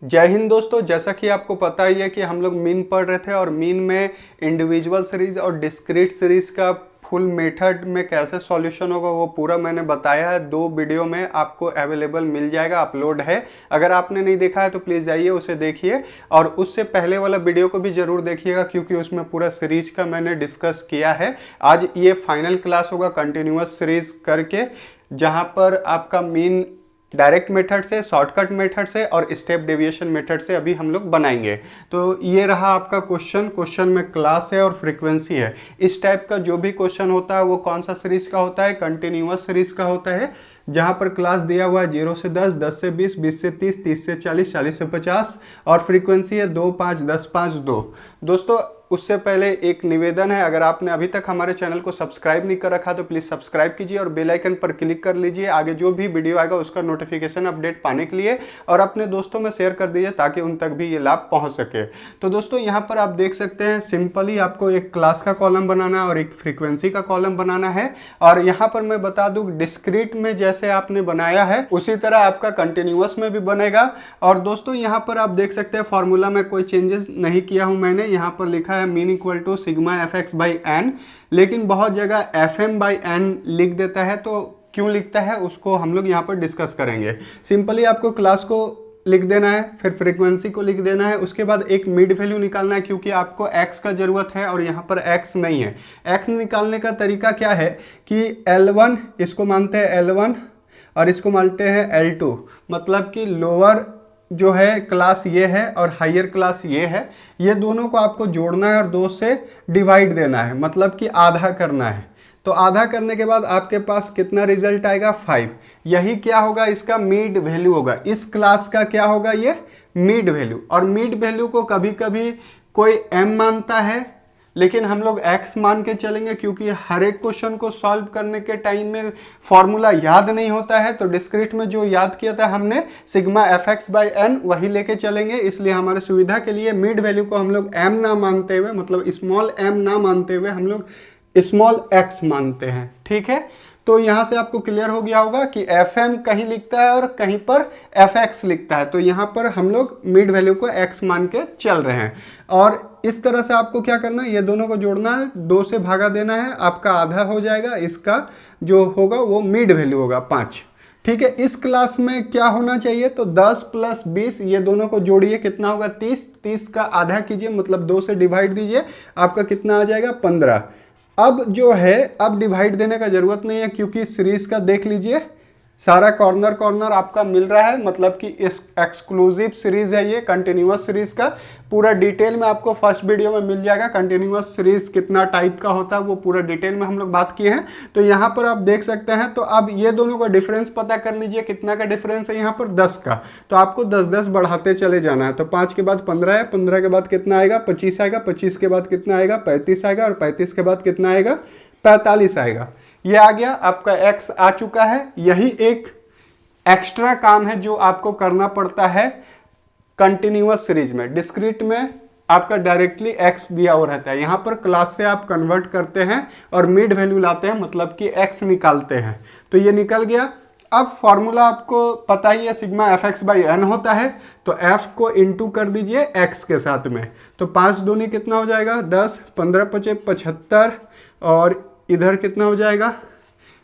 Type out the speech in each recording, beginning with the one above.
जय हिंद दोस्तों। जैसा कि आपको पता ही है कि हम लोग मीन पढ़ रहे थे और मीन में इंडिविजुअल सीरीज और डिस्क्रीट सीरीज का फुल मेथड में कैसे सॉल्यूशन होगा वो पूरा मैंने बताया है। 2 वीडियो में आपको अवेलेबल मिल जाएगा, अपलोड है। अगर आपने नहीं देखा है तो प्लीज़ जाइए उसे देखिए और उससे पहले वाला वीडियो को भी ज़रूर देखिएगा क्योंकि उसमें पूरा सीरीज का मैंने डिस्कस किया है। आज ये फाइनल क्लास होगा कंटिन्यूअस सीरीज करके, जहाँ पर आपका मीन डायरेक्ट मेथड से, शॉर्टकट मेथड से और स्टेप डेविएशन मेथड से अभी हम लोग बनाएंगे। तो ये रहा आपका क्वेश्चन में क्लास है और फ्रीक्वेंसी है। इस टाइप का जो भी क्वेश्चन होता है वो कौन सा सीरीज का होता है? कंटिन्यूअस सीरीज का होता है, जहाँ पर क्लास दिया हुआ है 0 से 10, 10 से 20, 20 से 30, 30 से 40, 40 से 50 और फ्रीक्वेंसी है 2, 5, 10, 5, 2। दोस्तों उससे पहले एक निवेदन है, अगर आपने अभी तक हमारे चैनल को सब्सक्राइब नहीं कर रखा तो प्लीज़ सब्सक्राइब कीजिए और बेल आइकन पर क्लिक कर लीजिए आगे जो भी वीडियो आएगा उसका नोटिफिकेशन अपडेट पाने के लिए, और अपने दोस्तों में शेयर कर दीजिए ताकि उन तक भी ये लाभ पहुंच सके। तो दोस्तों यहाँ पर आप देख सकते हैं, सिंपली आपको एक क्लास का कॉलम बनाना है और एक फ्रीक्वेंसी का कॉलम बनाना है। और यहाँ पर मैं बता दूँ, डिस्क्रीट में जैसे आपने बनाया है उसी तरह आपका कंटिन्यूअस में भी बनेगा। और दोस्तों यहाँ पर आप देख सकते हैं फॉर्मूला में कोई चेंजेस नहीं किया हूँ मैंने। यहाँ पर लिखा है mean equal to sigma F X by N, लेकिन बहुत जगह एफ एम बाई एन लिख देता है, तो क्यों लिखता है उसको हम लोग यहाँ पर डिस्कस करेंगे। सिंपली आपको क्लास को लिख देना है, फिर फ्रीक्वेंसी को लिख देना है, उसके बाद एक मिड वैल्यू निकालना है क्योंकि आपको x का ज़रूरत है और यहाँ पर x नहीं है। x निकालने का तरीका क्या है कि L1 इसको मानते हैं L1 और इसको मानते हैं L2, मतलब कि लोअर जो है क्लास ये है और हायर क्लास ये है। ये दोनों को आपको जोड़ना है और 2 से डिवाइड देना है, मतलब कि आधा करना है। तो आधा करने के बाद आपके पास कितना रिजल्ट आएगा? 5। यही क्या होगा? इसका मिड वैल्यू होगा। इस क्लास का क्या होगा? ये मिड वैल्यू। और मिड वैल्यू को कभी कभी कोई m मानता है, लेकिन हम लोग x मान के चलेंगे क्योंकि हर एक क्वेश्चन को सॉल्व करने के टाइम में फॉर्मूला याद नहीं होता है। तो डिस्क्रीट में जो याद किया था हमने sigma F X by N, वही लेके चलेंगे। इसलिए हमारे सुविधा के लिए मिड वैल्यू को हम लोग m ना मानते हुए, मतलब स्मॉल m ना मानते हुए हम लोग स्मॉल x मानते हैं। ठीक है, तो यहाँ से आपको क्लियर हो गया होगा कि fm कहीं लिखता है और कहीं पर fx लिखता है। तो यहाँ पर हम लोग मिड वैल्यू को x मान के चल रहे हैं। और इस तरह से आपको क्या करना है, ये दोनों को जोड़ना है, 2 से भागा देना है, आपका आधा हो जाएगा। इसका जो होगा वो मिड वैल्यू होगा 5। ठीक है, इस क्लास में क्या होना चाहिए? तो 10 प्लस 20, ये दोनों को जोड़िए, कितना होगा? 30। 30 का आधा कीजिए, मतलब 2 से डिवाइड दीजिए, आपका कितना आ जाएगा? 15। अब जो है, अब डिवाइड देने का जरूरत नहीं है क्योंकि सीरीज का देख लीजिए सारा कॉर्नर आपका मिल रहा है, मतलब कि इस एक्सक्लूसिव सीरीज है ये कंटिन्यूअस सीरीज का। पूरा डिटेल में आपको फर्स्ट वीडियो में मिल जाएगा। कंटिन्यूअस सीरीज कितना टाइप का होता है वो पूरा डिटेल में हम लोग बात किए हैं। तो यहाँ पर आप देख सकते हैं। तो अब ये दोनों का डिफरेंस पता कर लीजिए, कितना का डिफरेंस है यहाँ पर? 10 का। तो आपको 10-10 बढ़ाते चले जाना है। तो 5 के बाद 15 है, 15 के बाद कितना आएगा? 25 आएगा, 25 के बाद कितना आएगा? 35 आएगा, और 35 के बाद कितना आएगा? 45 आएगा। ये आ गया, आपका x आ चुका है। यही एक एक्स्ट्रा काम है जो आपको करना पड़ता है कंटिन्यूअस सीरीज में। डिस्क्रीट में आपका डायरेक्टली x दिया हुआ रहता है, यहाँ पर क्लास से आप कन्वर्ट करते हैं और मिड वैल्यू लाते हैं, मतलब कि x निकालते हैं। तो ये निकल गया। अब फॉर्मूला आपको पता ही है, sigma F X by N होता है। तो f को इंटू कर दीजिए x के साथ में। तो 5 दूनी कितना हो जाएगा? 10, 15 पचे 75, और इधर कितना हो जाएगा?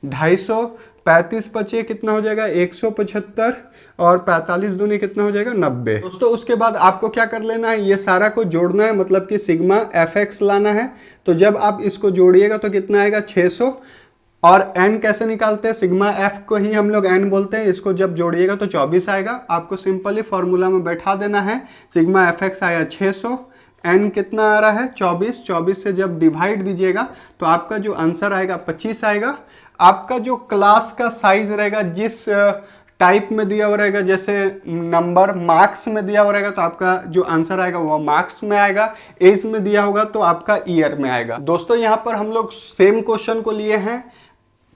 250, 35 पचे कितना हो जाएगा? 175, और 45 दूनी कितना हो जाएगा? 90। दोस्तों उसके बाद आपको क्या कर लेना है, ये सारा को जोड़ना है, मतलब कि सिग्मा एफ एक्स लाना है। तो जब आप इसको जोड़िएगा तो कितना आएगा? 600। और n कैसे निकालते हैं? सिग्मा f को ही हम लोग n बोलते हैं। इसको जब जोड़िएगा तो 24 आएगा। आपको सिंपली फॉर्मूला में बैठा देना है। सिग्मा एफ एक्स आया 600, n कितना आ रहा है? 24। 24 से जब डिवाइड दीजिएगा तो आपका जो आंसर आएगा 25 आएगा। आपका जो क्लास का साइज रहेगा, जिस टाइप में दिया हुआ रहेगा, जैसे नंबर मार्क्स में दिया हुआ रहेगा तो आपका जो आंसर आएगा वो मार्क्स में आएगा। एज में दिया होगा तो आपका ईयर में आएगा। दोस्तों यहाँ पर हम लोग सेम क्वेश्चन को लिए हैं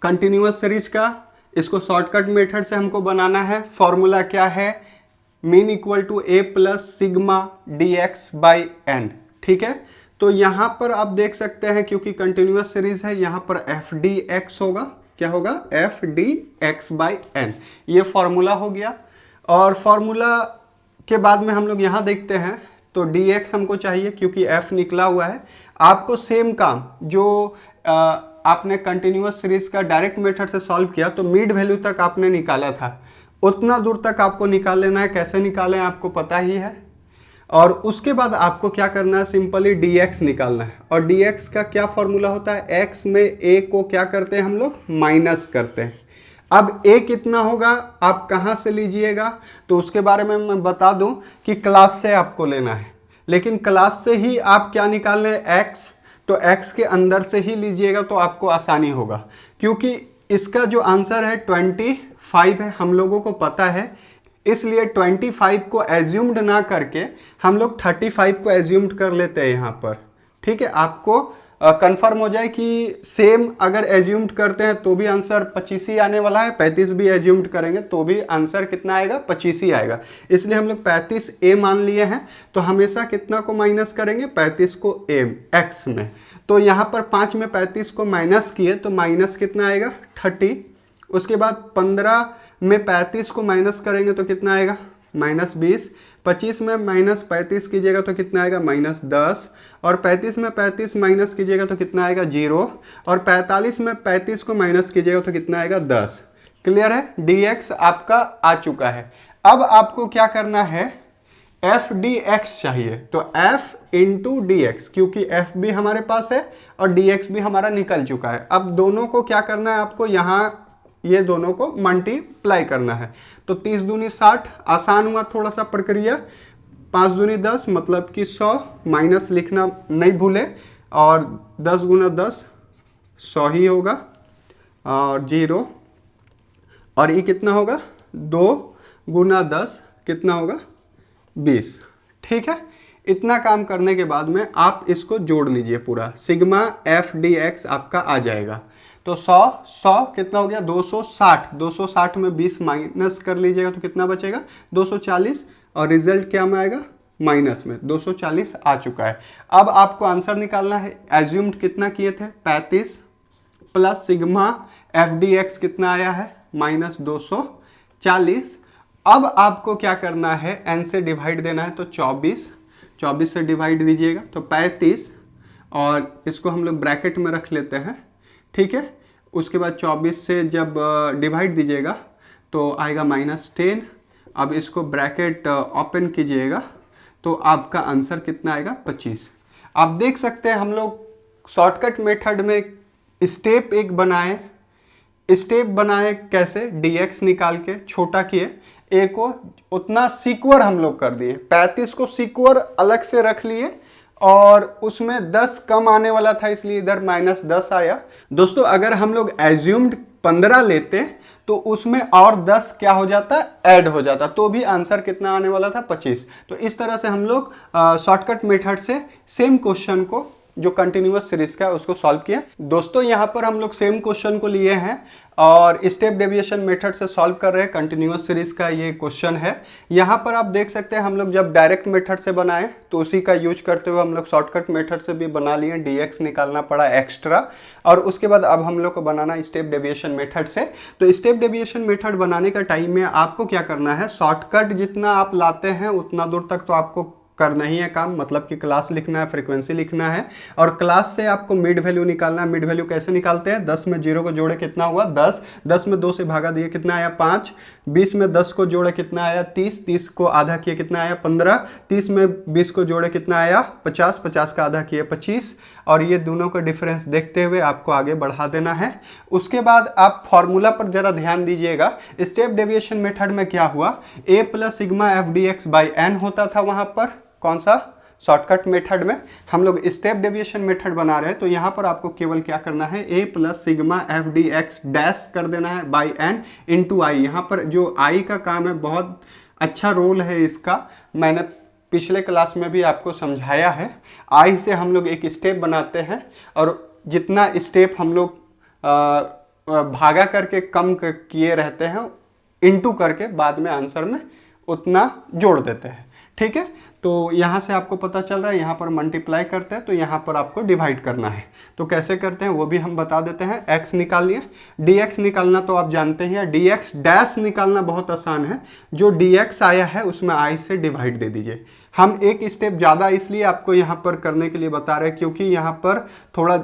कंटिन्यूअस सीरीज का। इसको शॉर्टकट मेथड से हमको बनाना है। फॉर्मूला क्या है? Mean equal to a plus sigma D X by N. ठीक है, तो यहाँ पर आप देख सकते हैं क्योंकि कंटिन्यूअस सीरीज है, यहाँ पर एफ डी एक्स होगा। क्या होगा? F D X by N. ये फॉर्मूला हो गया। और फॉर्मूला के बाद में हम लोग यहाँ देखते हैं तो dx हमको चाहिए क्योंकि f निकला हुआ है। आपको सेम काम जो आपने कंटिन्यूअस सीरीज का डायरेक्ट मेथड से सॉल्व किया तो मिड वैल्यू तक आपने निकाला था, उतना दूर तक आपको निकाल लेना है। कैसे निकालें आपको पता ही है। और उसके बाद आपको क्या करना है, सिंपली dx निकालना है। और dx का क्या फॉर्मूला होता है, x में a को क्या करते हैं हम लोग, माइनस करते हैं। अब a कितना होगा आप कहाँ से लीजिएगा, तो उसके बारे में मैं बता दूं कि क्लास से आपको लेना है, लेकिन क्लास से ही आप क्या निकाल रहे हैं, x, तो x के अंदर से ही लीजिएगा तो आपको आसानी होगा। क्योंकि इसका जो आंसर है 25 है, हम लोगों को पता है, इसलिए 25 को एज्यूम्ड ना करके हम लोग 35 को एज्यूम्ड कर लेते हैं यहाँ पर। ठीक है, आपको कंफर्म हो जाए कि सेम अगर एज्यूम्ड करते हैं तो भी आंसर 25 ही आने वाला है, 35 भी एज्यूम्ड करेंगे तो भी आंसर कितना आएगा, 25 ही आएगा। इसलिए हम लोग 35 a मान लिए हैं, तो हमेशा कितना को माइनस करेंगे, 35 को x में। तो यहाँ पर 5 में 35 को माइनस किए तो माइनस कितना आएगा, 30। उसके बाद 15 में 35 को माइनस करेंगे तो कितना आएगा, -20। 25 में -35 कीजिएगा तो कितना आएगा, -10। और 35 में 35 माइनस कीजिएगा तो कितना आएगा, 0। और 45 में 35 को माइनस कीजिएगा तो कितना आएगा, 10। क्लियर है, dx आपका आ चुका है। अब आपको क्या करना है, f dx चाहिए, तो f इंटू dx, क्योंकि f भी हमारे पास है और dx भी हमारा निकल चुका है। अब दोनों को क्या करना है आपको, यहाँ ये दोनों को मल्टीप्लाई करना है। तो 30 दूनी 60, आसान हुआ थोड़ा सा प्रक्रिया। 5 दूनी 10 मतलब कि 100, माइनस लिखना नहीं भूले। और 10 गुना 10 100 ही होगा, और 0। और ये कितना होगा, 2 गुना 10 कितना होगा, 20। ठीक है, इतना काम करने के बाद में आप इसको जोड़ लीजिए पूरा, सिग्मा f dx आपका आ जाएगा। तो 100 कितना हो गया, 260। 260 में 20 माइनस कर लीजिएगा तो कितना बचेगा, 240। और रिजल्ट क्या में आएगा, माइनस में 240 आ चुका है। अब आपको आंसर निकालना है। एज्यूम्ड कितना किए थे, 35 plus sigma F D x कितना आया है, -240। अब आपको क्या करना है, n से डिवाइड देना है, तो 24 से डिवाइड दीजिएगा तो 35, और इसको हम लोग ब्रैकेट में रख लेते हैं। ठीक है, उसके बाद 24 से जब डिवाइड दीजिएगा तो आएगा -10। अब इसको ब्रैकेट ओपन कीजिएगा तो आपका आंसर कितना आएगा, 25। आप देख सकते हैं हम लोग शॉर्टकट मेथड में स्टेप एक बनाए, कैसे, dx निकाल के छोटा किए, a को उतना सीक्वर हम लोग कर दिए, 35 को सीक्वर अलग से रख लिए, और उसमें 10 कम आने वाला था इसलिए इधर -10 आया। दोस्तों अगर हम लोग एज्यूम्ड 15 लेते तो उसमें और 10 क्या हो जाता, ऐड हो जाता, तो भी आंसर कितना आने वाला था, 25। तो इस तरह से हम लोग शॉर्टकट मेथड से सेम क्वेश्चन को जो कंटिन्यूअस सीरीज का है उसको सॉल्व किया। दोस्तों यहाँ पर हम लोग सेम क्वेश्चन को लिए हैं और स्टेप डेविएशन मेथड से सॉल्व कर रहे हैं। कंटिन्यूअस सीरीज का ये क्वेश्चन है। यहाँ पर आप देख सकते हैं हम लोग जब डायरेक्ट मेथड से बनाए तो उसी का यूज करते हुए हम लोग शॉर्टकट मेथड से भी बना लिए, डीएक्स निकालना पड़ा एक्स्ट्रा, और उसके बाद अब हम लोग को बनाना स्टेप डेविएशन मेथड से। तो स्टेप डेविएशन मेथड बनाने का टाइम में आपको क्या करना है, शॉर्टकट जितना आप लाते हैं उतना दूर तक तो आपको करना ही है काम, मतलब कि क्लास लिखना है, फ्रीक्वेंसी लिखना है, और क्लास से आपको मिड वैल्यू निकालना है। मिड वैल्यू कैसे निकालते हैं, 10 में 0 को जोड़े कितना हुआ, 10, 10 में 2 से भागा दिए कितना आया, 5, 20 में 10 को जोड़े कितना आया, 30, 30 को आधा किए कितना आया, 15, 30 में 20 को जोड़े कितना आया, 50, 50 का आधा किए 25, और ये दोनों का डिफरेंस देखते हुए आपको आगे बढ़ा देना है। उसके बाद आप फॉर्मूला पर जरा ध्यान दीजिएगा। स्टेप डेविएशन मेथड में क्या हुआ, a plus sigma F D X by N होता था वहां पर, कौन सा, शॉर्टकट मेथड में। हम लोग स्टेप डेविएशन मेथड बना रहे हैं तो यहाँ पर आपको केवल क्या करना है, a plus sigma F D x dash कर देना है बाई एन इंटू आई। यहाँ पर जो आई का काम है बहुत अच्छा रोल है इसका, मैंने पिछले क्लास में भी आपको समझाया है। आई से हम लोग एक स्टेप बनाते हैं और जितना स्टेप हम लोग भागा करके कम किए रहते हैं, इंटू करके बाद में आंसर में उतना जोड़ देते हैं। ठीक है, तो यहाँ से आपको पता चल रहा है, यहाँ पर मल्टीप्लाई करते हैं तो यहाँ पर आपको डिवाइड करना है। तो कैसे करते हैं वो भी हम बता देते हैं। x निकाल लिए, dx निकालना तो आप जानते ही हैं, dx डैश निकालना बहुत आसान है। जो dx आया है उसमें i से डिवाइड दे दीजिए। हम एक स्टेप ज़्यादा इसलिए आपको यहाँ पर करने के लिए बता रहे हैं क्योंकि यहाँ पर थोड़ा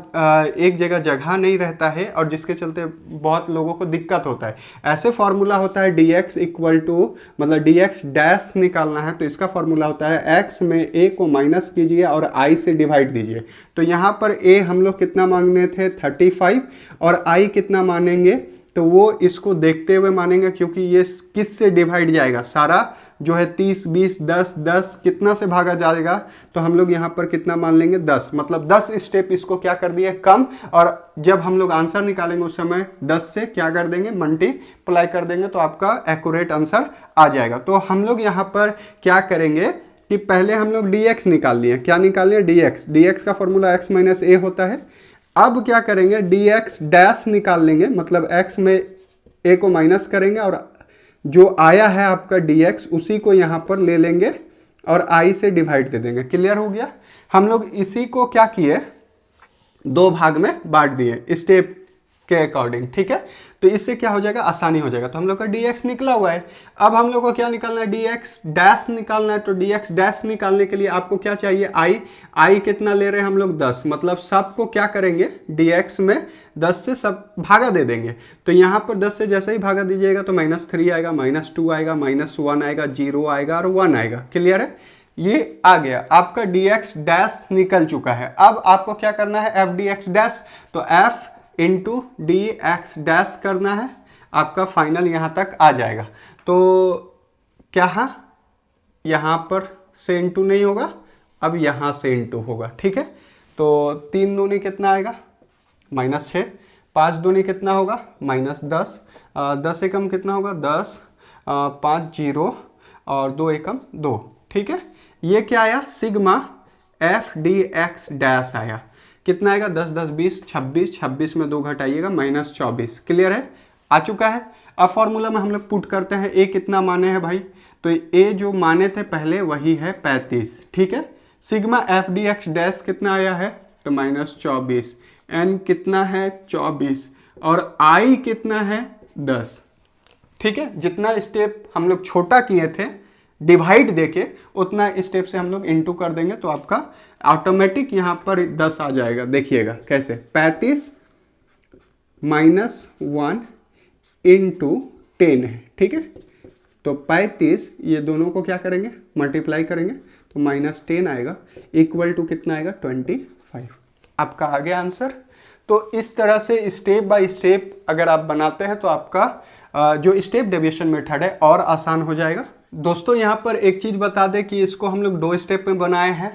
एक जगह नहीं रहता है और जिसके चलते बहुत लोगों को दिक्कत होता है। ऐसे फॉर्मूला होता है dx इक्वल टू, मतलब dx डैश निकालना है तो इसका फॉर्मूला होता है x में a को माइनस कीजिए और i से डिवाइड दीजिए। तो यहाँ पर a हम लोग कितना मांगने थे 35 और i कितना मानेंगे, तो वो इसको देखते हुए मानेंगे क्योंकि ये किस से डिवाइड जाएगा, सारा जो है 30 20 10 10 कितना से भागा जाएगा, तो हम लोग यहाँ पर कितना मान लेंगे 10, मतलब 10 स्टेप इसको क्या कर दिए कम। और जब हम लोग आंसर निकालेंगे उस समय 10 से क्या कर देंगे मल्टीप्लाई कर देंगे तो आपका एक्यूरेट आंसर आ जाएगा। तो हम लोग यहाँ पर क्या करेंगे कि पहले हम लोग dx निकाल लिए। क्या निकाल लिए dx का फॉर्मूला x माइनस a होता है। अब क्या करेंगे dx डैश निकाल लेंगे, मतलब x में a को माइनस करेंगे और जो आया है आपका dx उसी को यहाँ पर ले लेंगे और i से डिवाइड दे देंगे। क्लियर हो गया। हम लोग इसी को क्या किए, दो भाग में बांट दिए स्टेप के अकॉर्डिंग, ठीक है। तो इससे क्या हो जाएगा, आसानी हो जाएगा। तो हम लोग का dx निकला हुआ है। अब हम लोग को क्या निकालना है, dx डैश निकालना है। तो dx डैश निकालने के लिए आपको क्या चाहिए, i कितना ले रहे हैं हम लोग 10, मतलब सबको क्या करेंगे dx में 10 से सब भागा दे देंगे। तो यहाँ पर 10 से जैसे ही भागा दीजिएगा तो -3 आएगा, -2 आएगा, -1 आएगा, 0 आएगा और 1 आएगा। क्लियर है, ये आ गया आपका dx डैश निकल चुका है। अब आपको क्या करना है f dx डैश, तो f इंटू dx डैश करना है, आपका फाइनल यहाँ तक आ जाएगा। तो क्या है, यहाँ पर से इंटू नहीं होगा, अब यहाँ से इंटू होगा, ठीक है। तो 3 दूनी कितना आएगा -6, 5 दूनी कितना होगा -10, 10 एकम कितना होगा 10, 5 0 और 2 एकम 2, ठीक है। ये क्या आया, सिग्मा f dx डैश आया। कितना आएगा 10 10 20 26, 26 में 2 घटाइएगा -24। क्लियर है, आ चुका है। अब फॉर्मूला में हम लोग पुट करते हैं a कितना माने हैं भाई, तो a जो माने थे पहले वही है 35, ठीक है। सिग्मा f dx डैश कितना आया है, तो -24, n कितना है 24 और i कितना है 10, ठीक है। जितना स्टेप हम लोग छोटा किए थे डिवाइड देके उतना स्टेप से हम लोग इंटू कर देंगे तो आपका ऑटोमेटिक यहाँ पर 10 आ जाएगा। देखिएगा कैसे, 35 -1 इंटू 10 है, ठीक है। तो 35 ये दोनों को क्या करेंगे मल्टीप्लाई करेंगे तो -10 आएगा, इक्वल टू कितना आएगा 25। आपका आ गया आंसर। तो इस तरह से स्टेप बाय स्टेप अगर आप बनाते हैं तो आपका जो स्टेप डेविएशन मेथड है और आसान हो जाएगा। दोस्तों यहाँ पर एक चीज़ बता दें कि इसको हम लोग 2 स्टेप में बनाए हैं,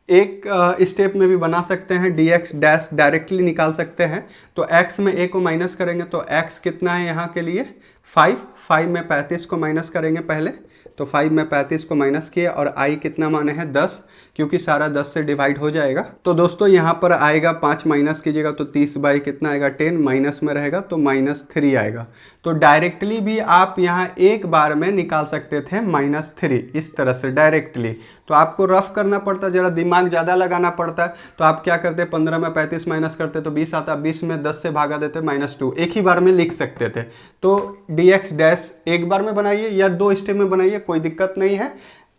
एक स्टेप में भी बना सकते हैं, dx डैश डायरेक्टली निकाल सकते हैं। तो x में a को माइनस करेंगे तो x कितना है यहाँ के लिए 5 में 35 को माइनस करेंगे पहले, तो 5 में 35 को माइनस किया और i कितना माने हैं 10, क्योंकि सारा 10 से डिवाइड हो जाएगा। तो दोस्तों यहाँ पर आएगा 5 माइनस कीजिएगा तो 30 बाई कितना आएगा 10, माइनस में रहेगा तो -3 आएगा। तो डायरेक्टली भी आप यहाँ एक बार में निकाल सकते थे -3, इस तरह से डायरेक्टली। तो आपको रफ करना पड़ता है, ज़रा दिमाग ज़्यादा लगाना पड़ता है। तो आप क्या करते, 15 में 35 माइनस करते तो 20 आता, 20 में 10 से भागा देते -2, एक ही बार में लिख सकते थे। तो dx डैश एक बार में बनाइए या 2 स्टेप में बनाइए, कोई दिक्कत नहीं है,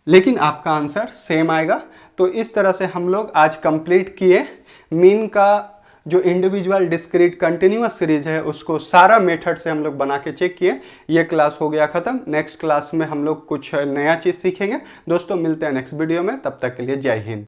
लेकिन आपका आंसर सेम आएगा। तो इस तरह से हम लोग आज कंप्लीट किए मीन का जो इंडिविजुअल डिस्क्रीट कंटिन्यूअस सीरीज है उसको सारा मेथड से हम लोग बना के चेक किए। ये क्लास हो गया ख़त्म। नेक्स्ट क्लास में हम लोग कुछ नया चीज़ सीखेंगे। दोस्तों मिलते हैं नेक्स्ट वीडियो में, तब तक के लिए जय हिंद।